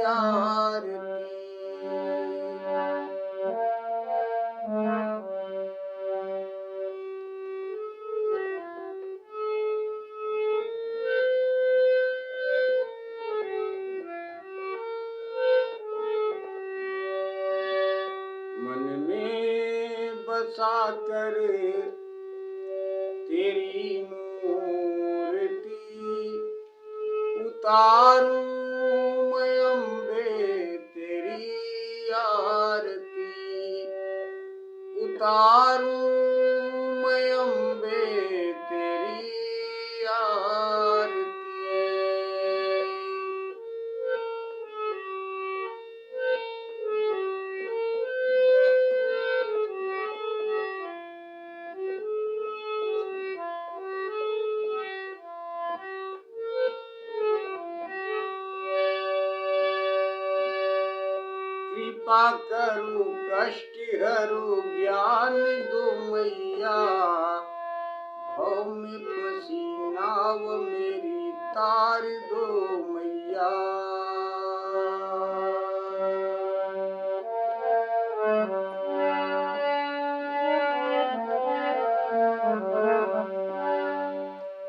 आरती। मन में बसा कर तेरी मूर्ति उतारूं मैं अम्बे तेरी आरती। उतारूं मैं अम्बे तेरी आरती। कृपा करो कष्ट हरो ज्ञान दो मैया। भव में फंसी नाव मेरी तार दो मैया।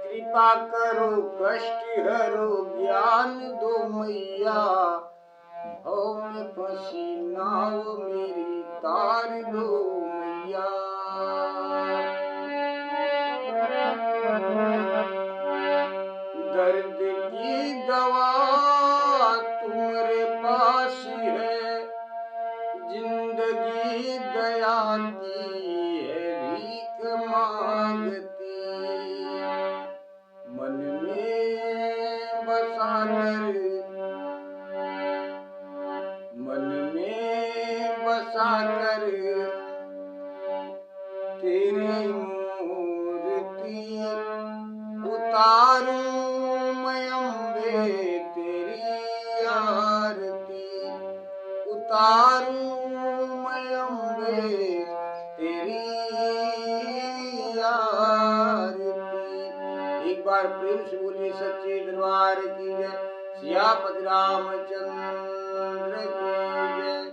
कृपा करो कष्ट हरो ज्ञान दो मैया। भव में फंसी नाव मेरी तार दो मैया। दर्द की दवा तुम्हारे पास है। जिंदगी दया की है भीख मांगती। मन में बसा कर तेरी मूर्ति उतारूं मैं अम्बे तेरी आरती। उतारूं मैं अम्बे तेरी आरती। एक बार प्रेम से बोलिए सच्चे दरबार की जय। सियापति रामचंद्र की जय।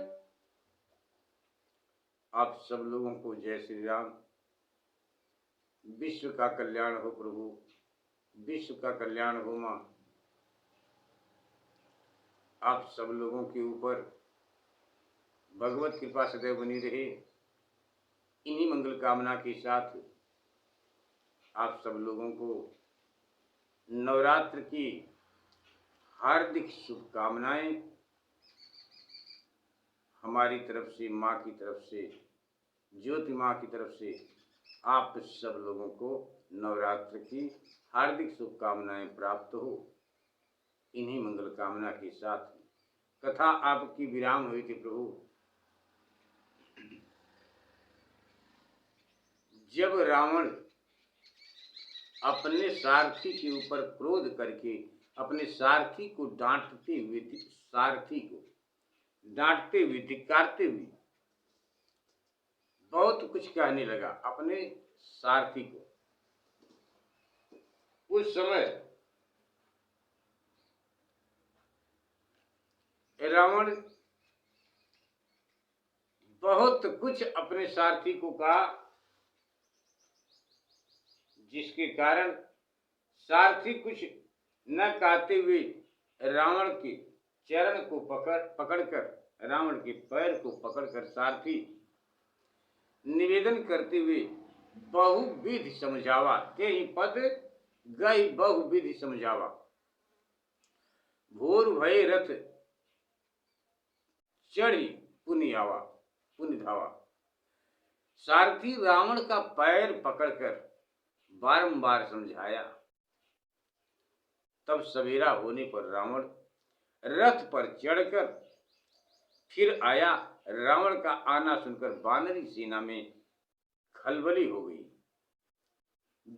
आप सब लोगों को जय श्री राम। विश्व का कल्याण हो प्रभु, विश्व का कल्याण हो माँ। आप सब लोगों के ऊपर भगवत कृपा सदैव बनी रहे। इन्हीं मंगल कामना के साथ आप सब लोगों को नवरात्र की हार्दिक शुभकामनाएं हमारी तरफ से, माँ की तरफ से, ज्योति माँ की तरफ से आप सब लोगों को नवरात्र की हार्दिक शुभकामनाएं प्राप्त हो। इन्हीं मंगल कामना के साथ कथा आपकी विराम हुई थी प्रभु। जब रावण अपने सारथी के ऊपर क्रोध करके अपने सारथी को डांटते हुए, सारथी को डांटते हुए, धिक्कारते हुए बहुत कुछ कहने लगा अपने सारथी को। उस समय रावण बहुत कुछ अपने सारथी को कहा, जिसके कारण सारथी कुछ न कहते हुए रावण के चरण को पकड़कर रावण के पैर को पकड़कर सारथी निवेदन करते हुए बहुविधि समझावा, ते ही पद गई बहुविधि समझावा। भोर भय रथ चढ़ी पुनि आवा, पुनि धावा। सारथी रावण का पैर पकड़कर बारंबार समझाया। तब सवेरा होने पर रावण रथ पर चढ़कर फिर आया। रावण का आना सुनकर वानरी सेना में खलबली हो गई।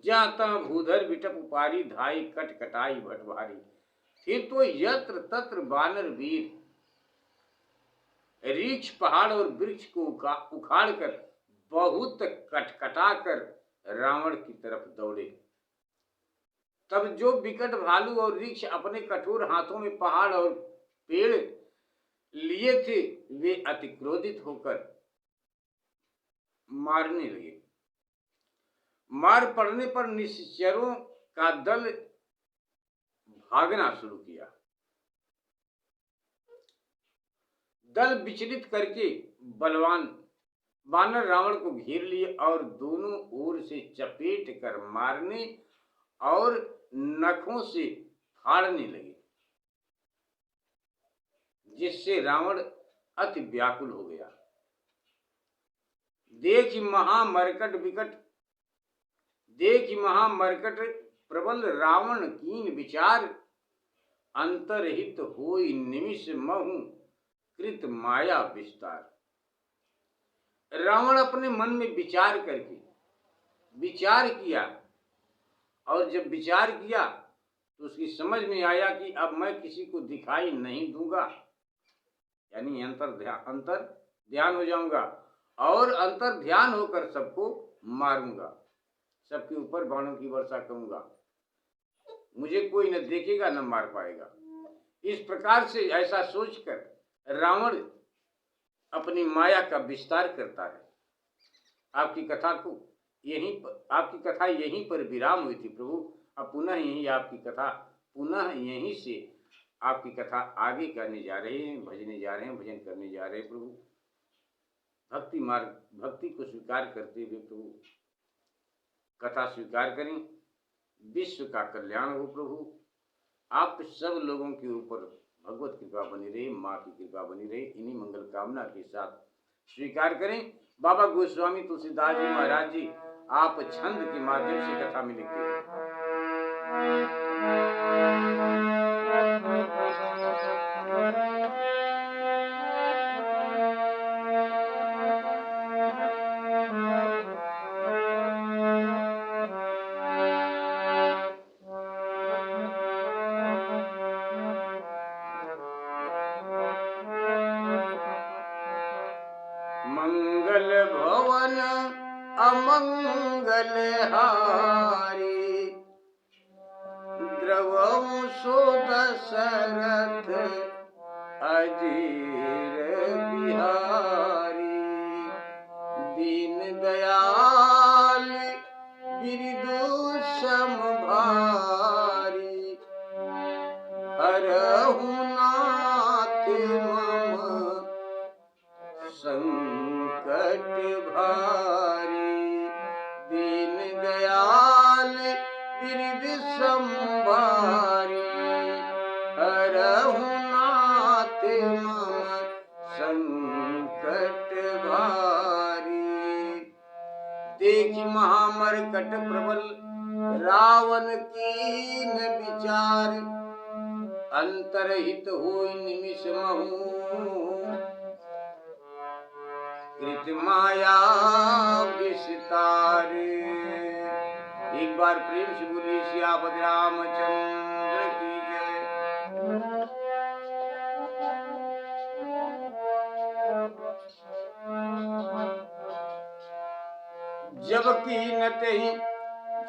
जहां तहां भूधर बिटप उपारी, धाई कट कटाई भट भारी। फिर तो यत्र तत्र वानर वीर रीछ पहाड़ और वृक्ष को उखाड़ कर बहुत कटकटा कर रावण की तरफ दौड़े। तब जो विकट भालू और वृक्ष अपने कठोर हाथों में पहाड़ और पेड़ लिए थे वे अति क्रोधित होकर मारने लगे। मार पड़ने पर निशाचरों का दल भागना शुरू किया। दल विचलित करके बलवान वानर रावण को घेर लिए और दोनों ओर से चपेट कर मारने और नखों से फाड़ने लगे, जिससे रावण अति व्याकुल हो गया। देखि महामरकट प्रबल रावण कीन विचार, अंतरहित होई निमिष महु कृत माया विस्तार। रावण अपने मन में विचार किया, और जब विचार किया तो उसकी समझ में आया कि अब मैं किसी को दिखाई नहीं दूंगा, यानी अंतर ध्यान हो जाऊंगा और अंतर ध्यान होकर सबको मारूंगा, सबके ऊपर बाणों की वर्षा करूंगा, मुझे कोई न देखेगा न मार पाएगा। इस प्रकार से ऐसा सोचकर रावण अपनी माया का विस्तार करता है। आपकी कथा यहीं पर विराम हुई थी प्रभु। अब पुनः यहीं से आपकी कथा आगे करने जा रहे हैं, भजन करने जा रहे हैं प्रभु। भक्ति को स्वीकार करते हुए प्रभु कथा स्वीकार करें। विश्व का कल्याण हो प्रभु। आप सब लोगों के ऊपर भगवत कृपा बनी रहे, माँ की कृपा बनी रहे, इन्हीं मंगल कामना के साथ स्वीकार करें। बाबा गोस्वामी तुलसीदास जी महाराज जी आप छंद के माध्यम से कथा में लिखते हैं। मंगल भवन अमंगल हारी, द्रवहु सो दशरथ अजीर बिहारी। दीन दयाल बिरदु सम भारी, हरहु नाथ मम संकट भारी। दीन दयाल बिरद संभारी, हरहु नाथ मम संकट भारी। देखि महामरकट प्रबल रावण कीन विचार, अंतरहित होई निमिष महु कृत माया विस्तार। एक बार प्रेम से बोलिए सियापति रामचंद्र की जय।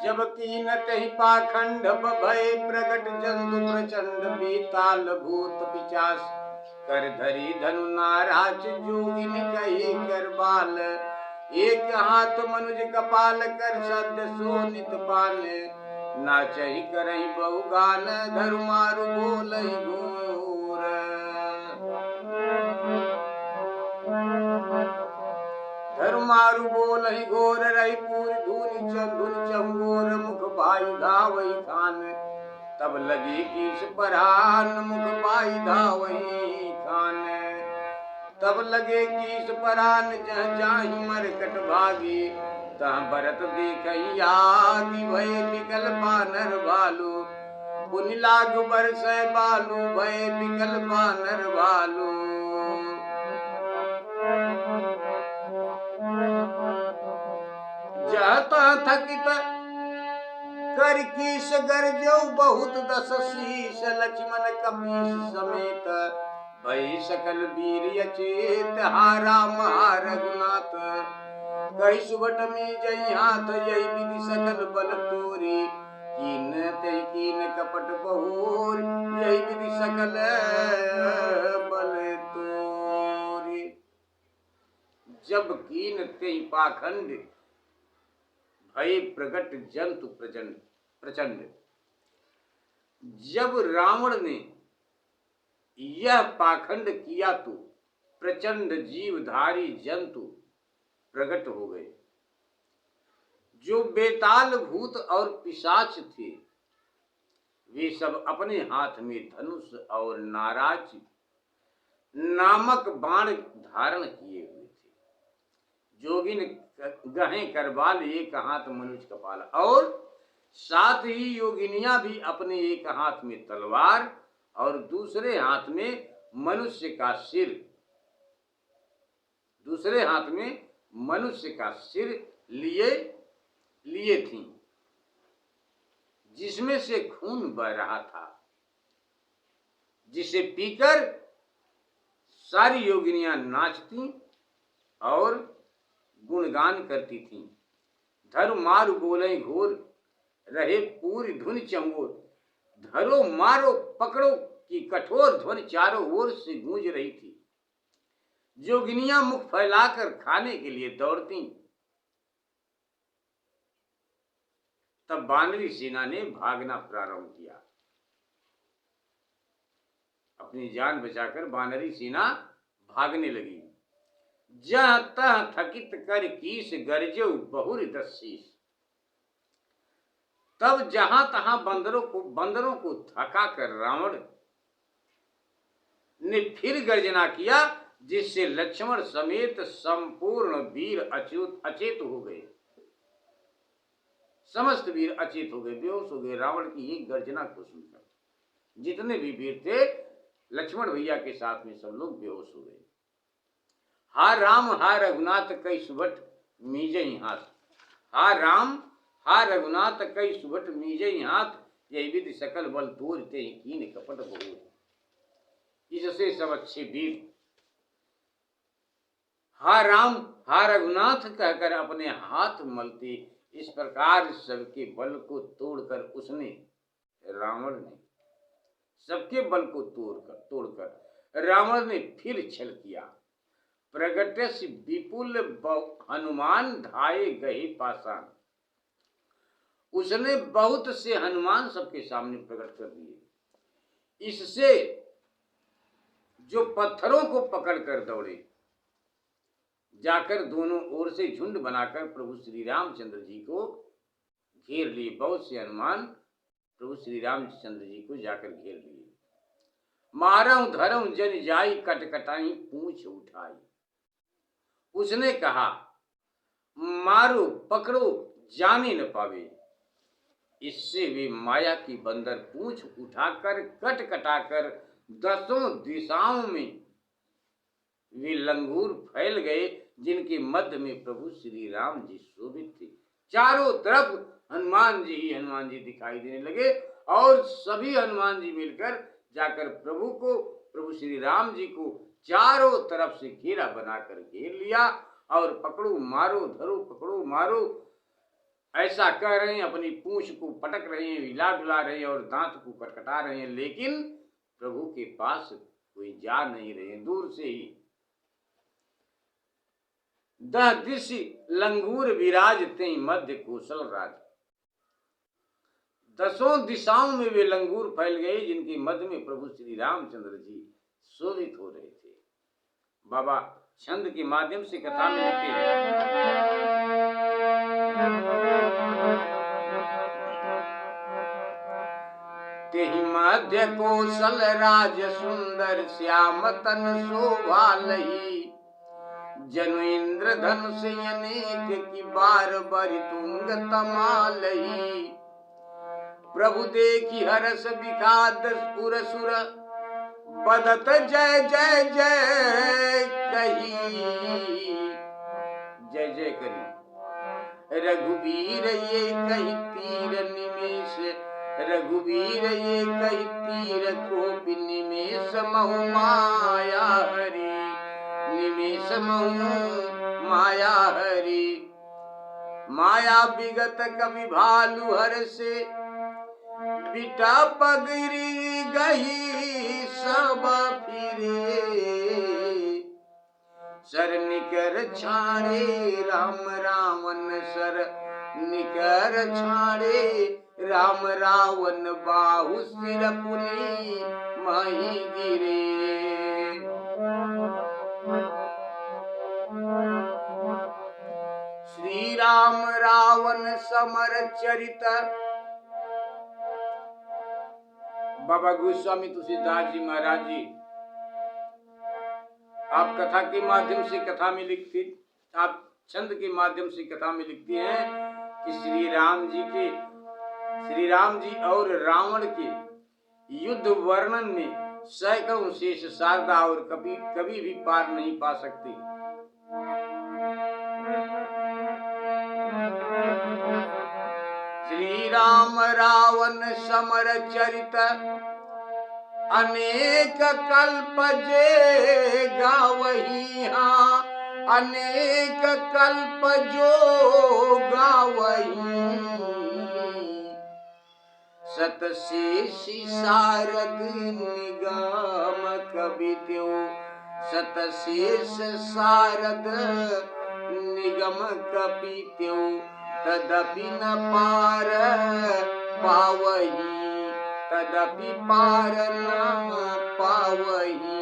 जबकि न तहि पाखंड भय प्रकट, जंतु प्रचंड बेताल भूत पिचास, कर धरी धनु नाराज जोगिन कही कर बाल। एक हाथ मनुज कपाल कर सद्य सोनित पान, नाचहि करहि बहुगान धरु मारु बोलहि घोर। धरु मारु बोलहि घोर, रहि पूरि धुनि चहुओर। मुख पाई धावहि खान, तब लगी कीस परान। मुख पाई धावहि खान, तब लगे कीस परान। जह जाहि मरकट भागी, तह भरत देखहि आगी। भय बिकल बानर भालू, पुनि लागु बरसै बालू। भय बिकल बानर भालू, जह तह थकित कर कीस गरजौ बहुत। दस शीस लक्ष्मण कपीस समेत, भई सकल वीर अचेत। हारा महा रघुनाथ, कहि सुबट में जई हाथ। यही विधि सकल बल तोरी, कीन तहि कीन कपट बहोर। यही विधि सकल बल तोरी। जब कीन ते पाखंड, भय प्रगट जंतु प्रचंड। जब रावण ने यह पाखंड किया तो प्रचंड जीवधारी जंतु प्रकट हो गए। जो बेताल भूत और पिशाच थे वे सब अपने हाथ में धनुष और नाराज नामक बाण धारण किए हुए थे। जोगिन गहे करबाल एक हाथ मनुष्य कपाल, और साथ ही योगिनियां भी अपने एक हाथ में तलवार और दूसरे हाथ में मनुष्य का सिर, दूसरे हाथ में मनुष्य का सिर लिए थीं, जिसमें से खून बह रहा था, जिसे पीकर सारी योगिनियां नाचती और गुणगान करती थीं। धरो मारो बोले घोर, रहे पूरी धुन चंगोर। धरो मारो पकड़ो की कठोर ध्वनि चारों ओर से गूंज रही थी। जोगिनियां मुख फैलाकर खाने के लिए दौड़ती। तब वानरी सेना ने भागना प्रारंभ किया। अपनी जान बचाकर वानरी सेना भागने लगी। जह तह थकित कर कीस गरजो बहुर दस्सीस। तब जहां तहां बंदरों को थका कर रावण ने फिर गर्जना किया, जिससे लक्ष्मण समेत संपूर्ण वीर अचेत हो गए। समस्त वीर अचेत हो गए, बेहोश हो गए रावण की एक गर्जना को सुनकर। जितने भी वीर थे लक्ष्मण भैया के साथ में सब लोग बेहोश हो गए। हा राम हा रघुनाथ कई सुबट मीजई हाथ। हा राम हा रघुनाथ कई सुबट मीजई हाथ। यही विधि सकल बल तोरते कीन कपट बहुत। इससे सब अच्छे वीर हा राम हा रघुनाथ कहकर अपने हाथ मलते। इस प्रकार सबके बल को तोड़कर उसने, रावण ने सबके बल को तोड़कर रावण ने फिर छल किया। प्रगटस विपुल हनुमान धाये गए पाषाण। उसने बहुत से हनुमान सबके सामने प्रकट कर दिए। इससे जो पत्थरों को पकड़कर दौड़े, जाकर दोनों ओर से झुंड बनाकर प्रभु श्री रामचंद्र जी को घेर लिए। बहुत से हनुमान प्रभु श्री रामचंद्र जी को जाकर घेर लिए। मारऊं धरऊं जन जाई कटकटाई पूंछ उठाई। उसने कहा मारो पकड़ो जाने न पावे। इससे वे माया की बंदर पूंछ उठाकर कट कटाकर दसों दिशाओं में वे लंगूर फैल गए, जिनके मध्य में प्रभु श्री राम जी शोभित थे। चारों तरफ हनुमान जी दिखाई देने लगे और सभी हनुमान जी मिलकर जाकर प्रभु श्री राम जी को चारों तरफ से घेरा बनाकर घेर लिया और पकड़ो मारो धरो पकड़ो मारो ऐसा कह रहे हैं। अपनी पूंछ को पटक रहे हैं, हिला डुला रहे हैं और दांत को कटकटा रहे हैं, लेकिन प्रभु के पास कोई जा नहीं रहे। दूर से ही दह दिश लंगूर विराजते मध्य कौशल राज। दसों दिशाओं में वे लंगूर फैल गए, जिनके मध्य में प्रभु श्री रामचंद्र जी शोभित हो रहे थे। बाबा छंद के माध्यम से कथा में लिखते हैं, तेहि मध्य कौशल राज सुंदर श्याम तन शोभा लही। जनु इंद्र धनुष अनेक की बार बरि तुंग तमालही। प्रभु देखी हरस विखाद पुर सुर बदत जय जय जय कही। जय जय करी रघुवीर ये कही तीर निमेष। रघुवीर ये कही तीर कोपि निमेष महु माया हरि। निमेष महु माया हरि। माया विगत कवि भालू हर से बिटा पगरी गही सब फिरे। सर निकर छाड़े राम रावण सर निकर छाड़े राम रावण बाहु सिर पुनि माही गिरे। श्री राम रावण समर चरित। बाबा गोस्वामी तुलसीदास जी महाराज जी आप कथा के माध्यम से कथा में लिखती, आप छंद के माध्यम से कथा में लिखती हैं कि श्री राम जी और रावण के युद्ध वर्णन में सैकड़ों शेष शारदा और कभी भी पार नहीं पा सकती। श्री राम रावण समर चरित अनेक कल्प जे गावही। हाँ अनेक कल्प जो गावही। सतशेषी शारद निगम कवि त्यो। सतशेष शारद निगम कपि त्यो। तदपि न पार पावही। तदपि पार न पावही।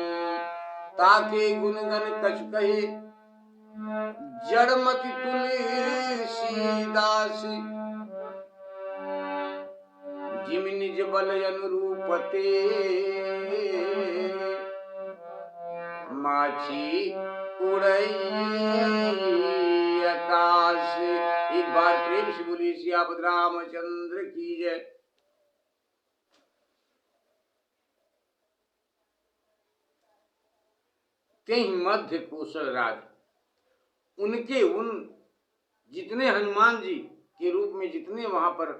ताके गुणगन कछ कहे जड़मति तुलसीदास। जिम निज बल अनुरूपते माछी उड़ई आकाश। एक बार प्रेम से बोली सियापत रामचंद्र की जय। कहीं मध्य कौशल राज उनके उन जितने हनुमान जी के रूप में जितने वहां पर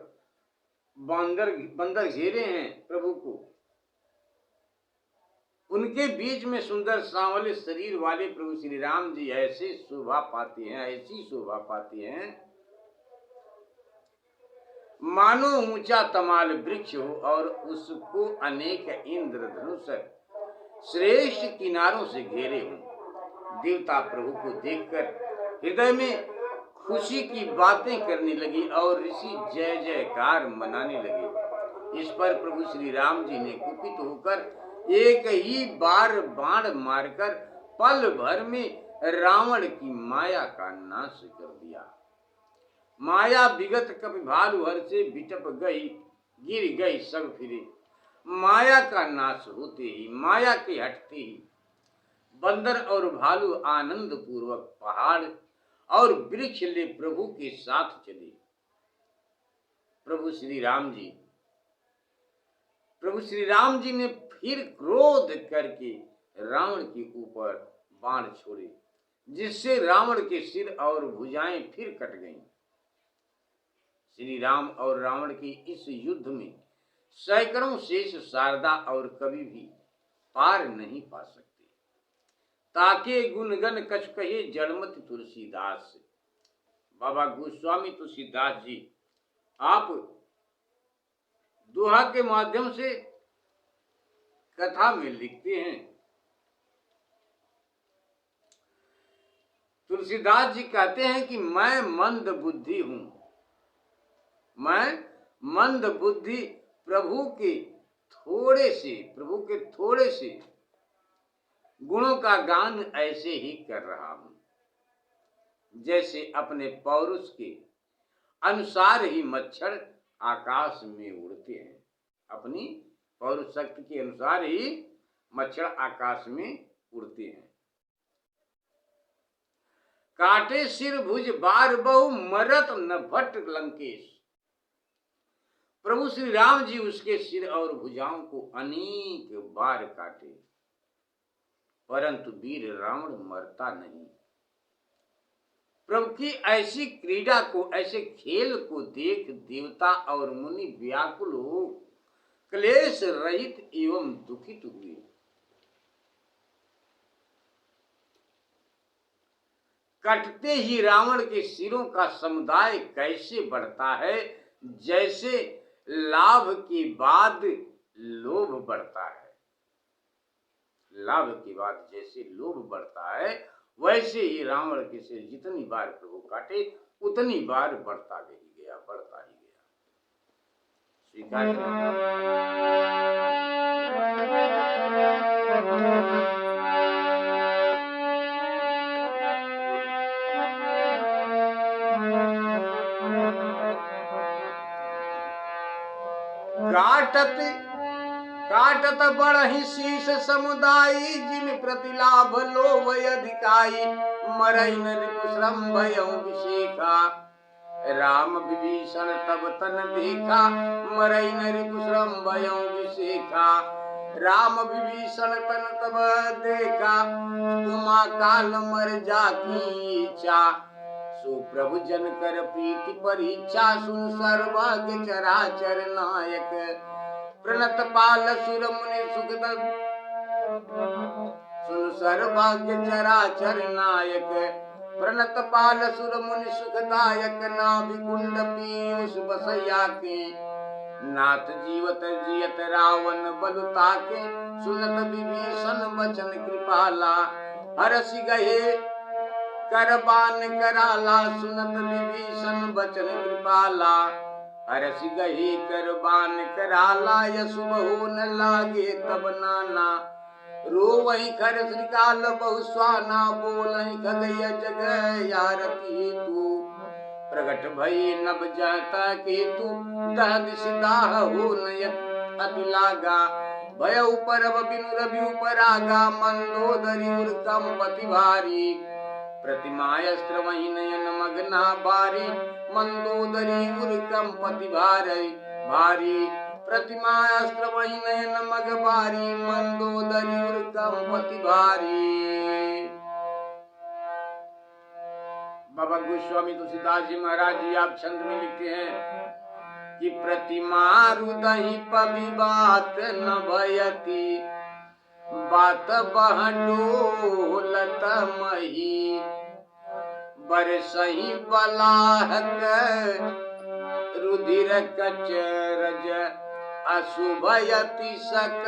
बंदर घेरे हैं प्रभु को, उनके बीच में सुंदर सांवले शरीर वाले प्रभु श्री राम जी ऐसे शोभा पाते हैं, ऐसी शोभा पाते हैं मानो ऊंचा तमाल वृक्ष हो और उसको अनेक इंद्रधनुष श्रेष्ठ किनारों से घेरे हों। देवता प्रभु को देखकर हृदय में खुशी की बातें करने लगी और ऋषि जय जयकार मनाने लगे। इस पर प्रभु श्री राम जी ने कुपित होकर एक ही बार बाण मारकर पल भर में रावण की माया का नाश कर दिया। माया विगत कपि भालु हर से बिटप गई, गिर गई सब फिरे। माया का नाश होते ही, माया के हटते ही बंदर और भालू आनंद पूर्वक पहाड़ और वृक्ष ले प्रभु के साथ चले। प्रभु श्री राम जी ने फिर क्रोध करके रावण के ऊपर बाण छोड़े, जिससे रावण के सिर और भुजाएं फिर कट गईं। श्री राम और रावण के इस युद्ध में सैकड़ों शेष शारदा और कवि भी पार नहीं पा सकते। ताके गुणगन कछ कहे जड़मति तुलसीदास। बाबा गोस्वामी तुलसीदास जी आप दोहा के माध्यम से कथा में लिखते हैं। तुलसीदास जी कहते हैं कि मैं मंद बुद्धि हूं। मैं मंद बुद्धि प्रभु के थोड़े से गुणों का गान ऐसे ही कर रहा हूं, जैसे अपने पौरुष के अनुसार ही मच्छर आकाश में उड़ते हैं। अपनी पौरुष शक्ति के अनुसार ही मच्छर आकाश में उड़ते हैं। काटे सिर भुज बार बहु मरत न भट्ट लंकेश। प्रभु श्री राम जी उसके सिर और भुजाओं को अनेक बार काटे, परंतु वीर रावण मरता नहीं। प्रभु की ऐसी क्रीड़ा को, ऐसे खेल को देख देवता और मुनि व्याकुल हो क्लेश रहित एवं दुखित हुए। कटते ही रावण के सिरों का समुदाय कैसे बढ़ता है, जैसे लाभ के बाद लोभ बढ़ता है। लाभ के बाद जैसे लोभ बढ़ता है, वैसे ही रावण के सिर जितनी बार प्रभु काटे उतनी बार बढ़ता ही गया, बढ़ता ही गया। स्वीकार काटत काटत बढ़ही शीश समुदायी, जिम प्रतिलाभ लोभ अधिकाई, मरई नृपुश्रम भयऊ विशेखा, राम विभीषण तब तन देखा, मरई नृपुश्रम भयऊ विशेखा, राम विभीषण तन तब देखा, उमा काल मर जाकी इच्छा, सो प्रभु जन कर प्रीति परीक्षा, सुन सर्वज्ञ चराचर नायक, प्रणत पाल सुर मुनि सुखद, सुन सर्वज्ञ चराचर नायक, प्रणत पाल सुर मुनि सुखदायक, नाभि कुंड पीयूष बसैया के, नाथ जीवत जियत रावण बलुता के, सुनत विभीषण वचन कृपाला, हरसि गहे करबान कराला, सुनत विभीषण वचन कृपाला, हरसि गहे करबान कराला, यसु बहु न लागे तब नाना, रोवहि खर श्रीकाल बहु स्वाना, बोलहि खगैया जगह यारती तू, प्रगट भई नभ जाता केतु, दह दिशदाह हो नयत अति लागा, भय परब बिनु रवि उपरागा, मंदोदरी उर कंपति भारी, प्रतिमायस्त्र वही नयन मगना भारी, मंदोदरी उर कंपति भारी भारी, प्रतिमायस्त्र वही नयन मग भारी, मंदोदरी उर कंपति भारी। बाबा गोस्वामी तुलसीदास जी महाराज जी आप छंद में लिखते हैं कि प्रतिमा रुदहि पवि बात न भयती, बात बहडोलत मही, बरसहि बलाहक रुधिर कचरज, अशुभयति सक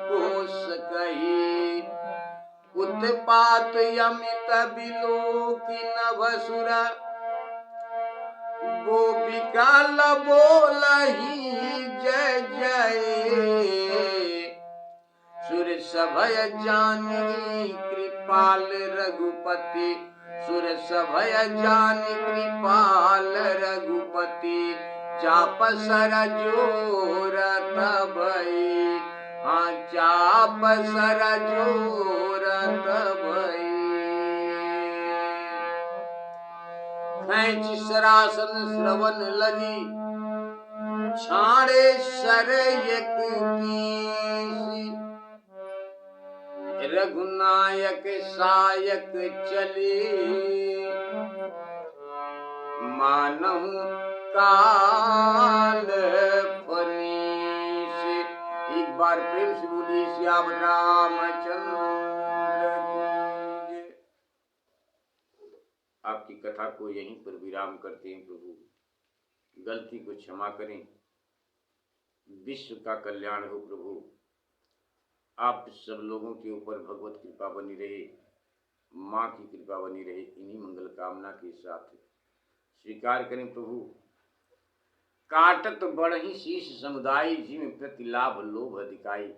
कोश कही, उत्पात यमित बिलोकी नभसुर, गोपिका बोलहि जय जय, सुर सभय जानी कृपाल रघुपति, सुर सभय जानी कृपाल रघुपति, चाप सर जोर तबई, हाँ चाप सर जोर तबई, खैंच सरासन श्रवण लगी, छाड़े सर एक पीसी, रघुनायक सायक चले, मानहु काल फनीस। एक बार प्रेम से बोलिए श्याम रामचंद्र की जय। आपकी कथा को यहीं पर विराम करते हैं। प्रभु गलती को क्षमा करें, विश्व का कल्याण हो। प्रभु आप सब लोगों के ऊपर भगवत कृपा बनी रहे, माँ की कृपा बनी रहे, इन्हीं मंगल कामना के साथ स्वीकार करें। प्रभु काटत बढ़ही शीश समुदाय, जिम प्रतिलाभ लोभ अधिकाई,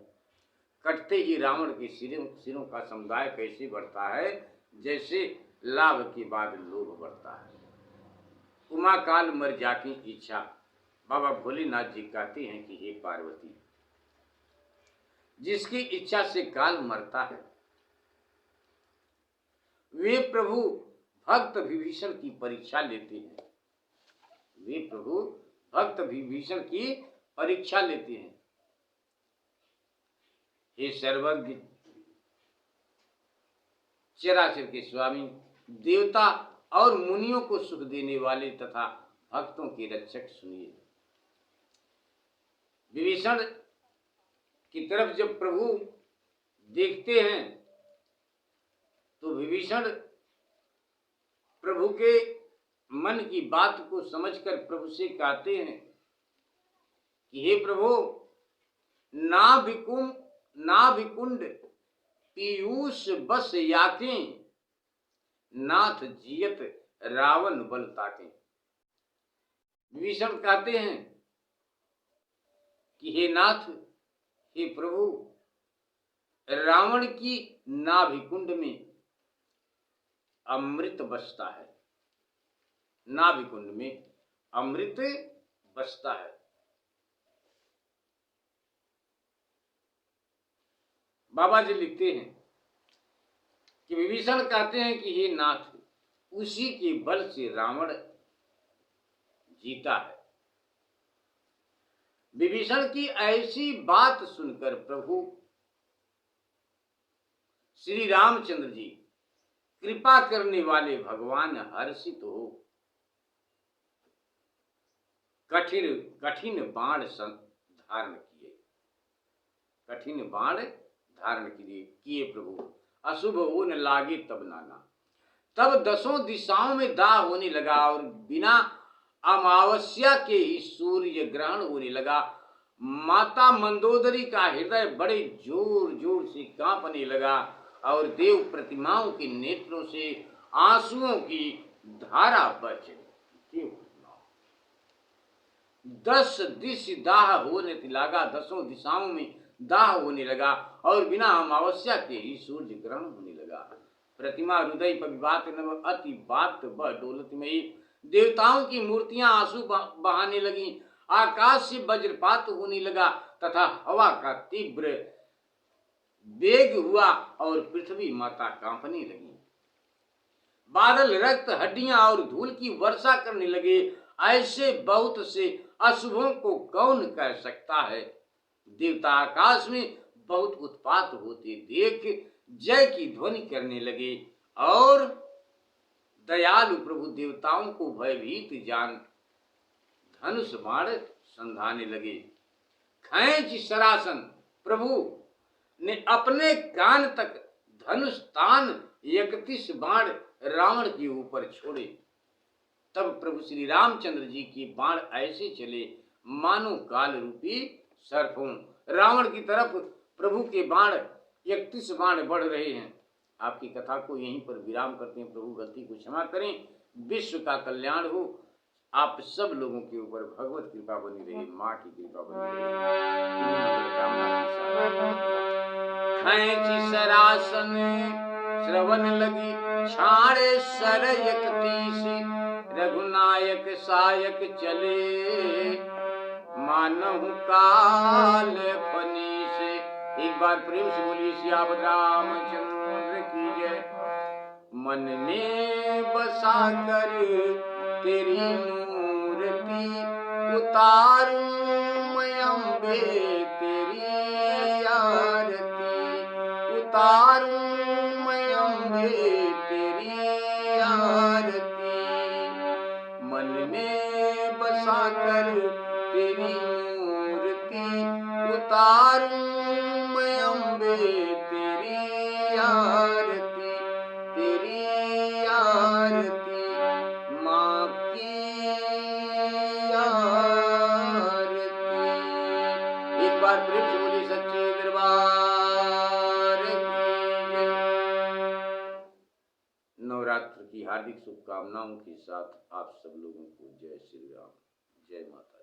कटते ही रावण के सिरों का समुदाय कैसे बढ़ता है, जैसे लाभ के बाद लोभ बढ़ता है। उमा काल मर जाकी इच्छा, बाबा भोलेनाथ जी कहते हैं कि हे पार्वती, जिसकी इच्छा से काल मरता है, वे प्रभु भक्त विभीषण की परीक्षा लेते हैं। वे प्रभु भक्त विभीषण की परीक्षा लेते हैं। हे सर्वज्ञ चराचर के स्वामी, देवता और मुनियों को सुख देने वाले तथा भक्तों के रक्षक, सुनिए। विभीषण की तरफ जब प्रभु देखते हैं तो विभीषण प्रभु के मन की बात को समझकर प्रभु से कहते हैं कि हे प्रभु, नाभिकुंड पीयूष बस याकें, नाथ जियत रावण बल ताके। विभीषण कहते हैं कि हे नाथ, हे प्रभु, रावण की नाभि कुंड में अमृत बसता है, नाभि कुंड में अमृत बसता है। बाबा जी लिखते हैं कि विभीषण कहते हैं कि हे नाथ, उसी के बल से रावण जीता है। विभीषण की ऐसी बात सुनकर प्रभु श्री रामचंद्र जी, कृपा करने वाले भगवान, हर्षित हो कठिन बाण धारण किए, कठिन बाण धारण किए प्रभु। अशुभ ऊन लागे तब नाना। तब दसों दिशाओं में दाह होने लगा और बिना अमावस्या के ही सूर्य ग्रहण होने लगा। माता मंदोदरी का हृदय बड़े जोर जोर से कांपने लगा और देव प्रतिमाओं के नेत्रों से आंसुओं की धारा बह चली। 10 दिश दाह होने लगा, दसों दिशाओं में दाह होने लगा और बिना अमावस्या के ही सूर्य ग्रहण होने लगा। प्रतिमा हृदय पविबात नव अति बात ब डोलत में। देवताओं की मूर्तियां आंसू बहाने लगी, आकाश से वज्रपात होने लगा तथा हवा का तीव्र वेग हुआ और पृथ्वी माता कांपने लगी। बादल रक्त, हड्डियां और धूल की वर्षा करने लगे। ऐसे बहुत से अशुभों को कौन कह सकता है। देवता आकाश में बहुत उत्पात होते देख जय की ध्वनि करने लगे और दयालु प्रभु देवताओं को भयभीत जान धनुष बाण संधाने लगे। खैंच सरासन प्रभु ने अपने कान तक धनुष तान 31 बाण रावण के ऊपर छोड़े। तब प्रभु श्री रामचंद्र जी के बाण ऐसे चले मानो काल रूपी सर्प हों। रावण की तरफ प्रभु के बाण 31 बाण बढ़ रहे हैं। आपकी कथा को यहीं पर विराम करते हैं। प्रभु गलती को क्षमा करें, विश्व का कल्याण हो। आप सब लोगों के ऊपर भगवत कृपा बनी रहे, माँ की कृपा बनी रहे। खैंची सरासन श्रवण लगी, छाड़े सर 31 रघुनायक सायक चले, मानहु काल फनी से। एक बार प्रेम से बोलिए सियावत रामचंद्र की जय। मन में बसा कर तेरी मूर्ति, उतारूं मैं अम्बे तेरी आरती, उतारूं मैं अम्बे तेरी आरती। मन में बसा कर तेरी मूर्ति, उतारूं मैं अम्बे तेरी आरती, तेरी आरती, माँ की आरती। एक बार प्रेम से बोलिए सच्चे दरबार की जय। नवरात्र की हार्दिक शुभकामनाओं के साथ आप सब लोगों को जय श्री राम, जय माता।